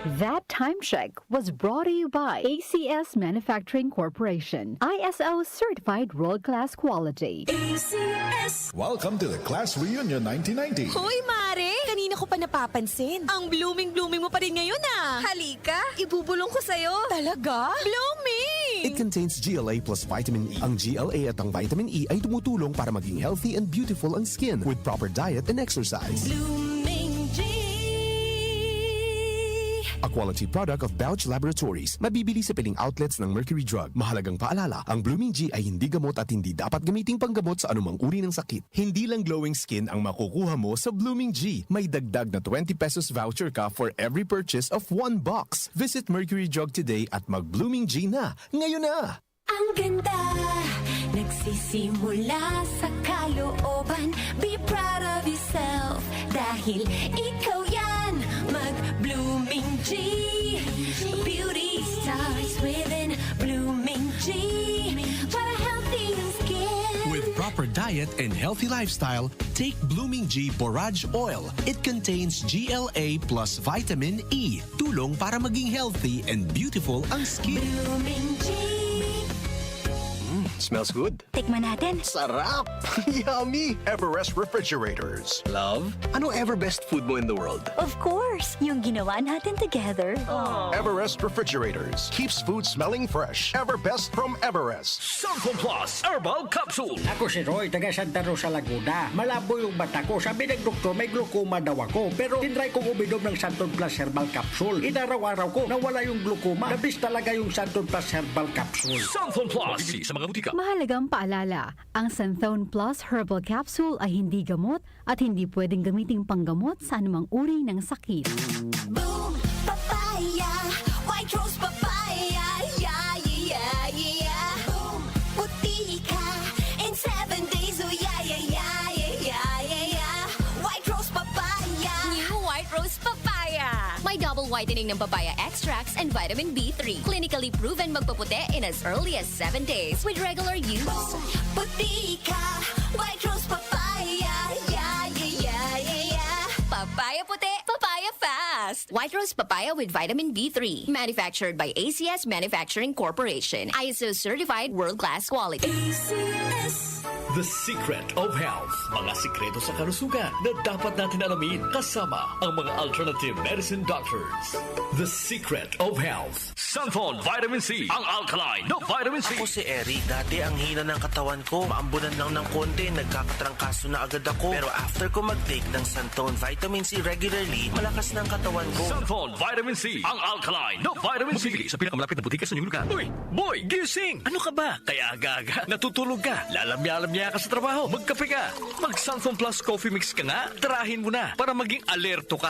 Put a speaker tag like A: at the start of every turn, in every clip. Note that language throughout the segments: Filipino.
A: That time check was brought to you by ACS Manufacturing Corporation, ISO certified world-class quality.
B: ACS!
C: Welcome to the Class Reunion 1990.
B: Hoy, Mare! Kanina ko pa napapansin. Ang blooming-blooming mo pa rin ngayon ah. Halika, ibubulong ko sa'yo. Talaga? Blooming!
D: It contains GLA plus vitamin E. Ang GLA at ang vitamin E ay tumutulong para maging healthy and beautiful ang skin with proper diet and exercise.
B: Blooming G!
D: A quality product of Bausch Laboratories. Mabibili sa piling outlets ng Mercury Drug. Mahalagang paalala, ang Blooming G ay hindi gamot at hindi dapat gamiting panggamot sa anumang uri ng sakit. Hindi lang glowing skin ang makukuha mo sa Blooming G. May dagdag na 20 pesos voucher ka for every purchase of 1 box. Visit Mercury Drug today at mag-Blooming G na. Ngayon na!
E: Ang ganda, nagsisimula sa kalooban. Be proud of yourself, dahil ikaw yan. Mag-Blooming G. Beauty starts within. Blooming G. Para healthy ang skin.
D: With proper diet and healthy lifestyle, take Blooming G Borage Oil. It contains GLA plus vitamin E. Tulong para maging healthy and beautiful ang skin.
E: Blooming G.
F: Smells good.
E: Tikman natin.
F: Sarap! Yummy! Everest Refrigerators. Love, ano ever best food mo in the world?
E: Of course, yung ginawa natin together.
F: Everest Refrigerators. Keeps food smelling fresh. Everbest from Everest.
G: Santon Plus Herbal Capsule.
H: Ako si Roy, taga Santa Rosa, Laguna. Malabo yung mata ko. Sabi ng doktor, may glaucoma daw ako. Pero tinry kong uminom ng Santon Plus Herbal Capsule. Inaraw-araw ko, nawala yung glaucoma. Nabis talaga yung Santon Plus Herbal Capsule.
G: Santon Plus. Mabibili sa mga butika.
A: Mahalagang paalala, ang Santhone Plus Herbal Capsule ay hindi gamot at hindi pwedeng gamiting panggamot sa anumang uri ng sakit.
E: Boom, papaya, white rose papaya, yeah, yeah, yeah. Boom, puti ka in 7 days, oh yeah, yeah, yeah, yeah, yeah, yeah. White rose papaya.
B: New White Rose Papaya. May double whitening ng papaya extracts and vitamin B3. Clinically proven magpaputi in as early as 7 days with regular use.
E: Boom, puti ka, white rose papaya, yeah, yeah, yeah, yeah, yeah.
B: Papaya puti, papaya fast. White Rose Papaya with vitamin B3. Manufactured by ACS Manufacturing Corporation. ISO certified world-class quality.
E: ACS.
G: The Secret of Health. Mga sikreto sa kalusugan na dapat natin alamin kasama ang mga alternative medicine doctors. The Secret of Health. Santon Vitamin C. Ang alkaline na vitamin C.
I: Ako si Eric. Dati ang hina ng katawan ko. Maambunan lang ng konti, nagkakatrangkaso na agad ako. Pero after ko mag-take ng Santon Vitamin C regularly, malakas ng katawan ko.
G: Santon Vitamin C. Ang alkaline na vitamin C. Mabibili sa pinakamalapit na butika sa inyong lugar. Uy, boy, gising! Ano ka ba? Kaya aga-aga, natutulog ka. Lalamya-lamya ka sa trabaho. Magkape ka. Mag-Santon Plus Coffee Mix ka nga. Tarahin mo na para maging alerto ka.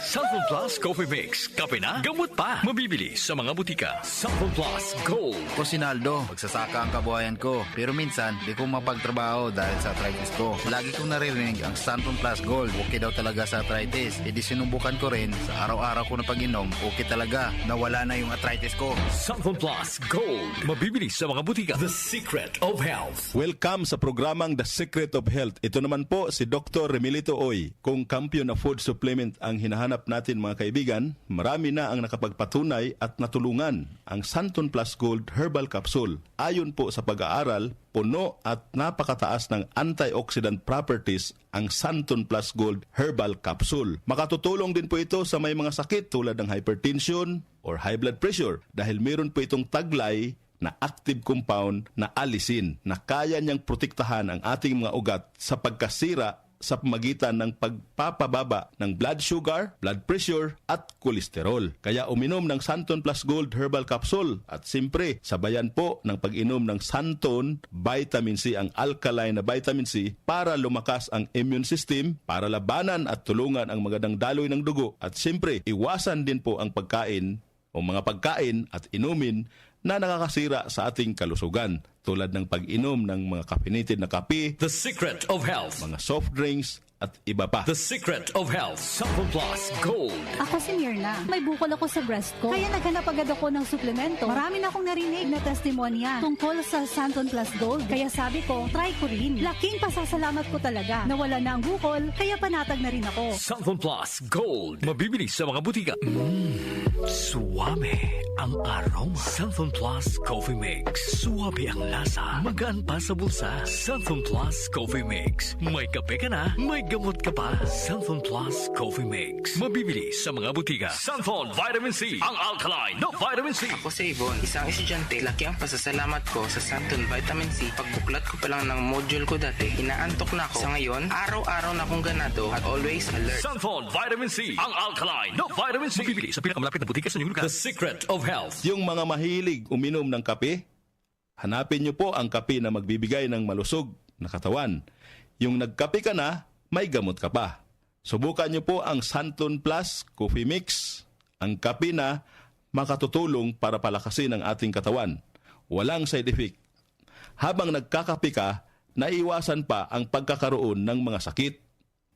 G: Santon Plus Coffee Mix. Kape na, gamot pa. Mabibili sa mga butika. Santon Plus Gold.
J: Ko si Naldo, magsasaka ang kabuhayan ko. Pero minsan, di ko mapagtrabaho dahil sa arthritis ko. Lagi kong naririnig ang Santon Plus Gold. Okay daw talaga sa arthritis. E di sinubukan ko rin. Sa araw-araw ko na pag-inom, okay talaga. Nawala na yung arthritis ko.
G: Santon Plus Gold. Mabibili sa mga butika. The Secret of Health.
K: Welcome sa programang The Secret of Health. Ito naman po si Dr. Remilito Oy. Kung kampiyon na food supplement ang hinahanap natin mga kaibigan, marami na ang nakapagpatunay at natulungan ang Santon Plus Gold Herbal Capsule. Ayon po sa pag-aaral, puno at napakataas ng antioxidant properties ang Santon Plus Gold Herbal Capsule. Makatutulong din po ito sa may mga sakit tulad ng hypertension or high blood pressure dahil meron po itong taglay na active compound na alisin na kaya niyang protektahan ang ating mga ugat sa pagkasira sa pamagitan ng pagpapababa ng blood sugar, blood pressure at kolesterol. Kaya uminom ng Santon Plus Gold Herbal Capsule at simpre sabayan po ng pag-inom ng Santon Vitamin C, ang alkaline na vitamin C para lumakas ang immune system, para labanan at tulungan ang magandang daloy ng dugo at simpre iwasan din po ang pagkain o mga pagkain at inumin na nakakasira sa ating kalusugan tulad ng pag-inom ng mga caffeinated na kape,
G: The Secret of Health.
K: mga soft drinks at iba pa.
G: The Secret of Health, Santon Plus Gold.
A: Ako si Mirna. May bukol ako sa breast ko. Kaya naghanap agad ako ng suplemento. Marami na akong narinig na testimonya tungkol sa Santon Plus Gold. Kaya sabi ko, try ko rin. Laking pasasalamat ko talaga. Nawala na ang bukol, kaya panatag na rin ako.
G: Santon Plus Gold. Mabibili sa mga butika. Suwame ang aroma. Santon Plus Coffee Mix. Suwabe ang lasa. Magaan pa sa bulsa. Santon Plus Coffee Mix. May kape ka na, may gamot ka pa. Santon Plus Coffee Mix. Mabibili sa mga butika. Santon Vitamin C. Ang alkaline no vitamin C.
L: Ako si Ibon, isang estudyante. Laki ang pasasalamat ko sa Santon Vitamin C. Pagbuklat ko pa lang ng module ko dati, inaantok na ako. Sa ngayon, araw-araw na akong ganado at always alert.
G: Santon Vitamin C. Ang alkaline no vitamin C. Mabibili sa pinakamalapit na butika sa inyong lugar. The Secret of Health.
K: Yung mga mahilig uminom ng kape, hanapin nyo po ang kape na magbibigay ng malusog na katawan. Yung nagkape ka na, may gamot ka pa. Subukan nyo po ang Santon Plus Coffee Mix. Ang kape na makatutulong para palakasin ang ating katawan. Walang side effect. Habang nagkakape ka, naiwasan pa ang pagkakaroon ng mga sakit,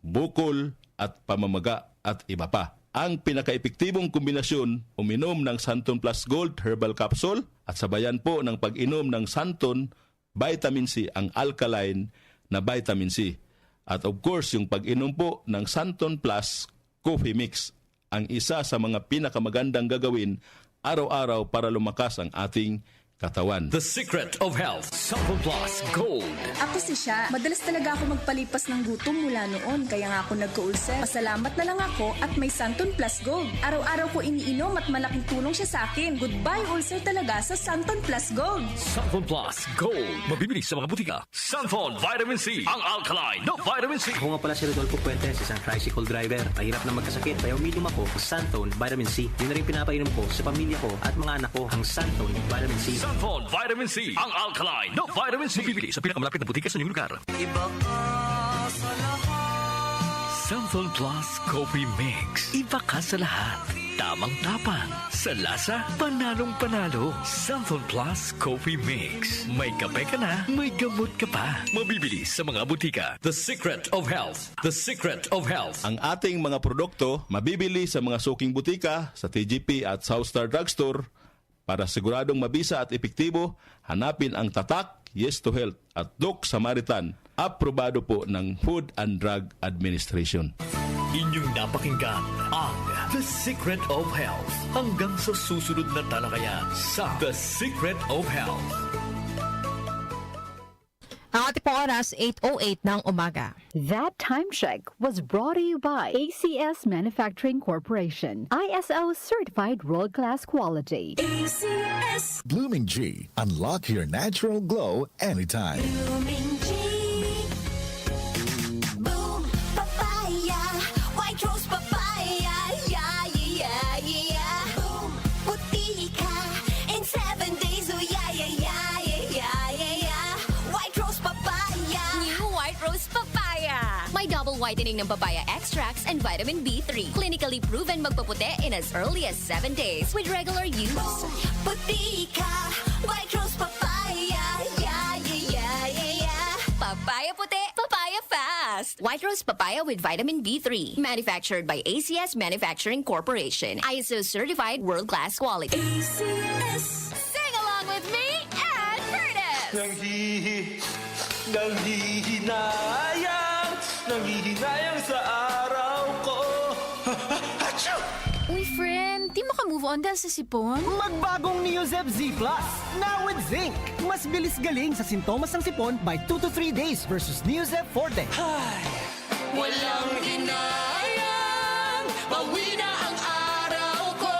K: bukol at pamamaga at iba pa. Ang pinaka-epektibong kombinasyon, uminom ng Santon Plus Gold Herbal Capsule at sabayan po ng pag-inom ng Santon Vitamin C, ang alkaline na vitamin C. At of course, yung pag-inom po ng Santon Plus Coffee Mix, ang isa sa mga pinakamagandang gagawin araw-araw para lumakas ang ating katawan.
G: The Secret of Health, Santon Plus Gold.
M: Ako si Sha. Madalas talaga ako magpalipas ng gutom mula noon, kaya nga ako nagka-ulcer. Pasalamat na lang ako at may Santon Plus Gold. Araw-araw ko iniinom at malaking tulong siya sa akin. Goodbye ulcer talaga sa Santon Plus Gold.
G: Santon Plus Gold. Mabibili sa mga butika. Santon Vitamin C. Ang alkaline no vitamin C.
N: Ako nga pala si Rodolfo Puentes, isang tricycle driver. Mahirap na magkasakit, kaya uminom ako ng Santon Vitamin C. Yun na rin pinapainom ko sa pamilya ko at mga anak ko, ang Santon Vitamin C.
G: Santon Vitamin C. Ang alkaline no vitamin C. Mabibili sa pinakamalapit na butika sa inyong lugar.
E: Iba ka sa lahat.
G: Santon Plus Coffee Mix. Iba ka sa lahat. Tamang tapang. Sa lasa, panalong-panalo. Santon Plus Coffee Mix. May kape ka na, may gamot ka pa. Mabibili sa mga butika. The Secret of Health. The Secret of Health.
K: Ang ating mga produkto mabibili sa mga suking butika, sa TGP at Southstar Drugstore. Para siguradong mabisa at epektibo, hanapin ang tatak Yes to Health at Doc Samaritan. Aprobado po ng Food and Drug Administration.
G: Inyong napakinggan ang The Secret of Health. Hanggang sa susunod na talakayan sa The Secret of Health.
O: Ang ating pong oras, 8:08 ng umaga.
A: That time check was brought to you by ACS Manufacturing Corporation. ISO certified world-class quality.
E: ACS.
C: Blooming G. Unlock your natural glow anytime.
E: Blooming G. Boom. Papaya. White rose papaya. Yeah, yeah, yeah. Boom. Puti ka. In 7 days. Oh, yeah, yeah, yeah, yeah, yeah, yeah. White rose papaya.
B: New White Rose Papaya. May double whitening ng papaya extracts and vitamin B3. Clinically proven magpaputi in as early as 7 days with regular use.
E: Boom. Puti ka. White rose papaya. Yeah, yeah, yeah, yeah, yeah.
B: Papaya puti, papaya fast. White Rose Papaya with vitamin B3. Manufactured by ACS Manufacturing Corporation. ISO certified world-class quality.
E: ACS.
B: Sing along with me and Curtis.
I: Nanghihinayang sa araw ko.
P: Uy, friend, di maka-move on dahil sa sipon?
Q: Magbagong Neozep Z Plus, now with zinc. Mas bilis galing sa sintomas ng sipon by 2 to 3 days versus Neozep Forte.
E: Walang hinayang, bawi na ang araw ko.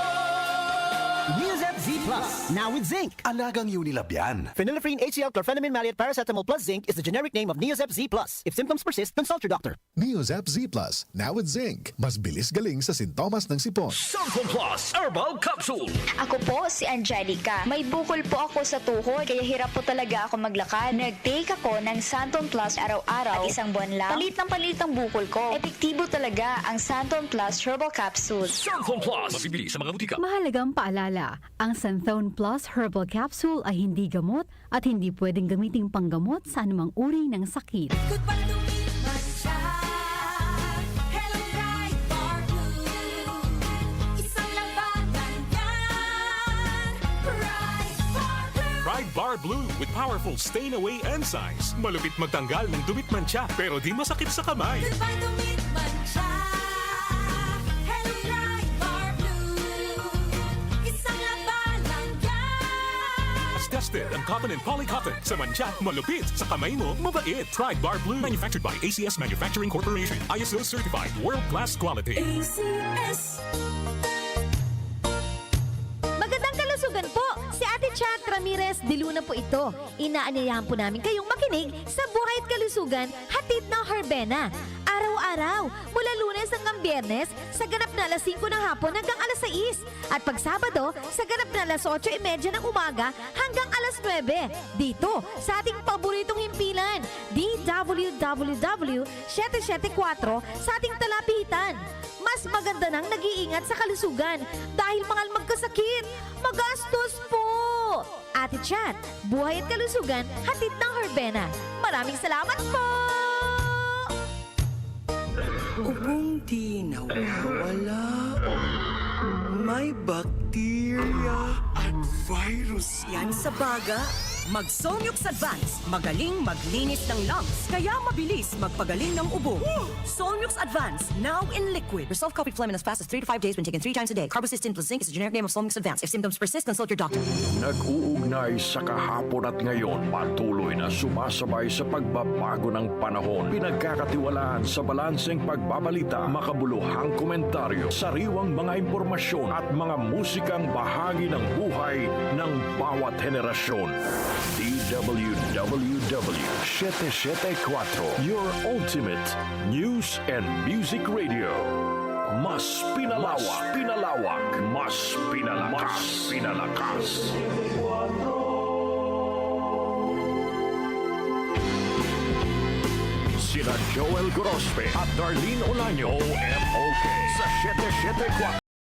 Q: Neozep Z Plus, now with zinc.
F: Alagang Unilab yan.
Q: Phenylephrine HCl chlorphenamine maleate paracetamol plus zinc is the generic name of Neozep Z Plus. If symptoms persist, consult your doctor.
C: Neozep Z Plus. Now with zinc. Mas bilis galing sa sintomas ng sipon.
G: Santon Plus Herbal Capsule.
R: Ako po si Angelica. May bukol po ako sa tuhod, kaya hirap po talaga ako maglakad. Nag-take ako ng Santon Plus araw-araw at 1 buwan lang. Palit ang bukol ko. Epektibo talaga ang Santon Plus Herbal Capsule.
G: Santon Plus. Mabibili sa mga butika.
A: Mahalagang paalala, ang Santon Plus Herbal Capsule ay hindi gamot at hindi pwedeng gamiting panggamot sa anumang uri ng sakit.
E: Goodbye to me, Masya.
S: Bar Blue with powerful stain-away enzymes. Malupit magtanggal ng dumit mancha pero di masakit sa kamay.
E: Goodbye dumit mancha. Hello Try Bar Blue. Isang labalang yan.
S: As tested ang cotton and polycotton. Sa mancha, malupit. Sa kamay mo, mabait. Try Bar Blue. Manufactured by ACS Manufacturing Corporation. ISO certified. World-class quality.
E: ACS.
T: Magandang kalusugan po! Si Ate Chat Ramirez de Luna po ito. Inaanyayahan po namin kayong makinig sa Buhay at Kalusugan, hatid ng Herbena. Araw-araw, mula Lunes hanggang Biyernes, sa ganap na alas 5 ng hapon hanggang alas 6. At pag Sabado, sa ganap na alas 8:30 ng umaga hanggang alas 9. Dito, sa ating paboritong himpilan, DWWW 774 sa ating talapitan. Mas maganda nang nag-iingat sa kalusugan dahil mahal magkasakit. Magastos po! Ate Chat, Buhay at Kalusugan, hatid ng Herbena. Maraming salamat po!
U: Ubong di nawawala. May bakterya at virus yan sa baga.
V: Mag-Solmux Advance. Magaling maglinis ng lungs. Kaya mabilis magpagaling ng ubo. Solmux Advance. Now in liquid.
W: Resolve coffee phlegm in as fast as 3 to 5 days when taken 3 times a day. Carbocysteine plus zinc is the generic name of Solmux Advance. If symptoms persist, consult your doctor.
X: Nag-uugnay sa kahapon at ngayon, patuloy na sumasabay sa pagbabago ng panahon. Pinagkakatiwalaan sa balanseng pagbabalita, makabuluhang komentaryo, sariwang mga impormasyon at mga musikang bahagi ng buhay ng bawat henerasyon. DWWW 774, your ultimate news and music radio. Mas pinalawak, mas pinalakas. Sina Joel Gorospe at Darlene Olaño, OMOK sa 774